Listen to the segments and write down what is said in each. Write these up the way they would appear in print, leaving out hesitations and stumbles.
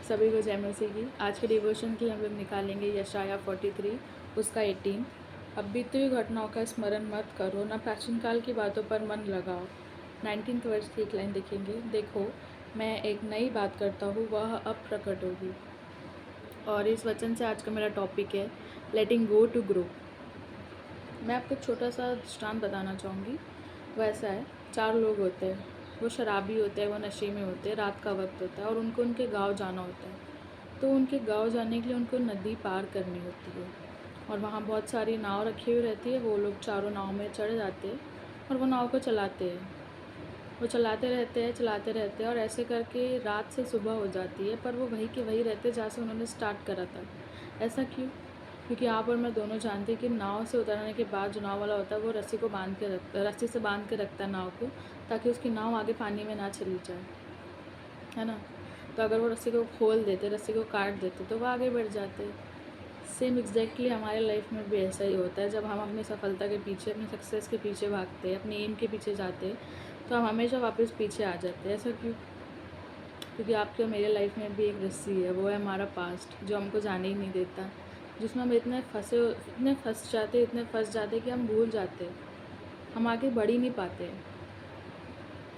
सभी को जय मसीह की। आज के डिवोशन की हम लोग निकालेंगे यशाया 43 उसका 18। अब बीती हुई घटनाओं का स्मरण मत करो, न प्राचीन काल की बातों पर मन लगाओ। 19th वर्ष की एक लाइन देखेंगे, देखो मैं एक नई बात करता हूँ, वह अब प्रकट होगी। और इस वचन से आज का मेरा टॉपिक है लेटिंग गो टू ग्रो। मैं आपको एक छोटा सा दृष्टांत बताना चाहूँगी। वैसा है, 4 लोग होते हैं, वो शराबी होते हैं, वो नशे में होते हैं, रात का वक्त होता है और उनको उनके गांव जाना होता है। तो उनके गांव जाने के लिए उनको नदी पार करनी होती है और वहाँ बहुत सारी नाव रखी हुई रहती है। वो लोग चारों नाव में चढ़ जाते हैं और वो नाव को चलाते हैं। वो चलाते रहते हैं और ऐसे करके रात से सुबह हो जाती है, पर वो वहीं के वहीं रहते जहाँ से उन्होंने स्टार्ट करा था। ऐसा क्यों? क्योंकि आप और मैं दोनों जानते हैं कि नाव से उतरने के बाद जो नाव वाला होता है वो रस्सी से बांध के रखता है नाव को, ताकि उसकी नाव आगे पानी में ना चली जाए, है ना। तो अगर वो रस्सी को खोल देते, रस्सी को काट देते, तो वो आगे बढ़ जाते। सेम एग्जैक्टली हमारे लाइफ में भी ऐसा ही होता है। जब हम अपनी सफलता के पीछे, अपनी सक्सेस के पीछे भागते हैं, अपने एम के पीछे जाते हैं, तो हम हमेशा वापस पीछे आ जाते हैं। ऐसा क्यों? क्योंकि आपके और मेरे लाइफ में भी एक रस्सी है, वो है हमारा पास्ट, जो हमको जाने ही नहीं देता, जिसमें हम इतने फंस जाते कि हम भूल जाते, हम आगे बढ़ ही नहीं पाते।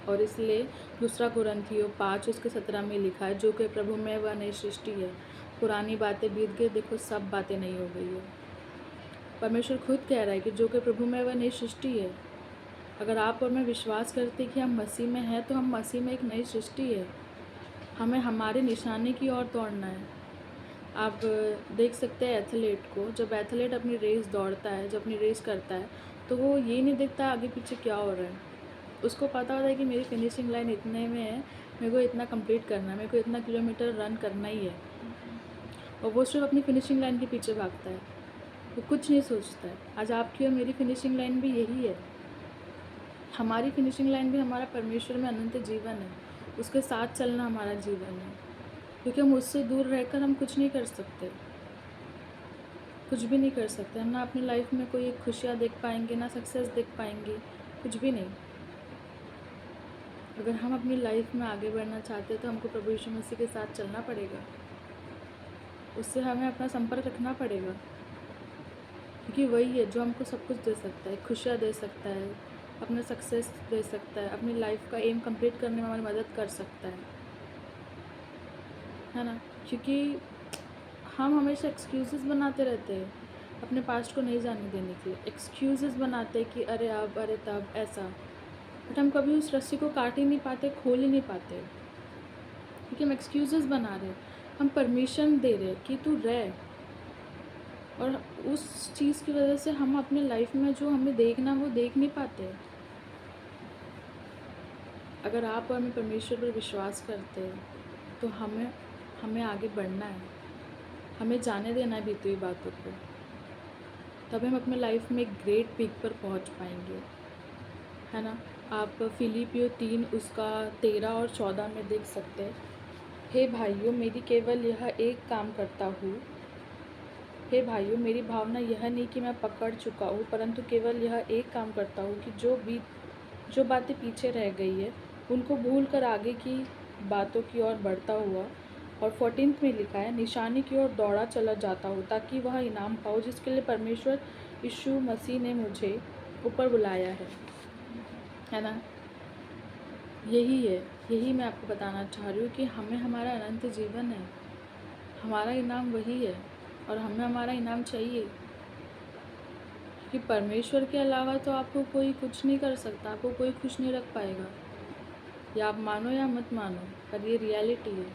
और इसलिए 2 कुरिन्थियों 5 उसके 17 में लिखा है, जो कि प्रभु में वह नई सृष्टि है, पुरानी बातें बीत गई, देखो सब बातें नई हो गई है। परमेश्वर खुद कह रहा है कि जो कि प्रभु में वह नई सृष्टि है। अगर आप और मैं विश्वास करते कि हम मसीह में हैं, तो हम मसीह में एक नई सृष्टि है। हमें हमारे निशाने की ओर दौड़ना है। आप देख सकते हैं एथलीट को, जब एथलीट अपनी रेस दौड़ता है, जब अपनी रेस करता है, तो वो ये नहीं देखता आगे पीछे क्या हो रहा है। उसको पता होता है कि मेरी फिनिशिंग लाइन इतने में है, मेरे को इतना कंप्लीट करना है, मेरे को इतना किलोमीटर रन करना ही है, और वो सिर्फ अपनी फिनिशिंग लाइन के पीछे भागता है। वो कुछ नहीं सोचता है। आज आपकी और मेरी फिनिशिंग लाइन भी यही है। हमारी फिनिशिंग लाइन भी हमारा परमेश्वर में अनंत जीवन है, उसके साथ चलना हमारा जीवन है। क्योंकि हम उससे दूर रहकर हम कुछ नहीं कर सकते, कुछ भी नहीं कर सकते। हम ना अपनी लाइफ में कोई खुशियाँ देख पाएंगे, ना सक्सेस देख पाएंगे, कुछ भी नहीं। अगर हम अपनी लाइफ में आगे बढ़ना चाहते हैं, तो हमको प्रभु यीशु मसीह के साथ चलना पड़ेगा, उससे हमें अपना संपर्क रखना पड़ेगा। क्योंकि वही है जो हमको सब कुछ दे सकता है, खुशियाँ दे सकता है, अपना सक्सेस दे सकता है, अपनी लाइफ का एम कंप्लीट करने में हमारी मदद कर सकता है ना। क्योंकि हम हमेशा एक्सक्यूज़ेस बनाते रहते हैं अपने पास्ट को नहीं जाने देने के लिए। एक्सक्यूज़ेस बनाते हैं कि अरे अब, अरे तब, ऐसा। बट हम कभी उस रस्सी को काट ही नहीं पाते, खोल ही नहीं पाते, क्योंकि हम एक्सक्यूज़ेस बना रहे हैं। हम परमिशन दे रहे हैं कि तू रह, और उस चीज़ की वजह से हम अपने लाइफ में जो हमें देखना वो देख नहीं पाते। अगर आप और मैं परमेश्वर पर विश्वास करते हैं, तो हमें आगे बढ़ना है, हमें जाने देना है बीती हुई बातों को, तभी हम अपने लाइफ में एक ग्रेट पीक पर पहुंच पाएंगे, है ना। आप फिलिपियों 3 उसका 13 और 14 में देख सकते हैं। हे भाइयों, मेरी केवल यह एक काम करता हूँ। हे भाइयों, मेरी भावना यह नहीं कि मैं पकड़ चुका हूँ, परंतु केवल यह एक काम करता हूँ कि जो बातें पीछे रह गई है उनको भूल कर आगे की बातों की ओर बढ़ता हुआ। और 14th में लिखा है, निशानी की ओर दौड़ा चला जाता हूँ, ताकि वह इनाम पाऊँ जिसके लिए परमेश्वर यीशु मसीह ने मुझे ऊपर बुलाया है ना। यही है, यही मैं आपको बताना चाह रही हूँ कि हमें हमारा अनंत जीवन है, हमारा इनाम वही है, और हमें हमारा इनाम चाहिए। क्योंकि परमेश्वर के अलावा तो आपको कोई कुछ नहीं कर सकता, आपको कोई खुश नहीं रख पाएगा। या आप मानो या मत मानो, पर ये रियलिटी है।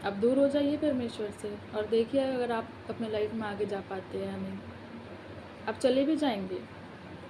आप दूर हो जाइए परमेश्वर से और देखिए अगर आप अपने लाइफ में आगे जा पाते हैं या नहीं। आप चले भी जाएंगे,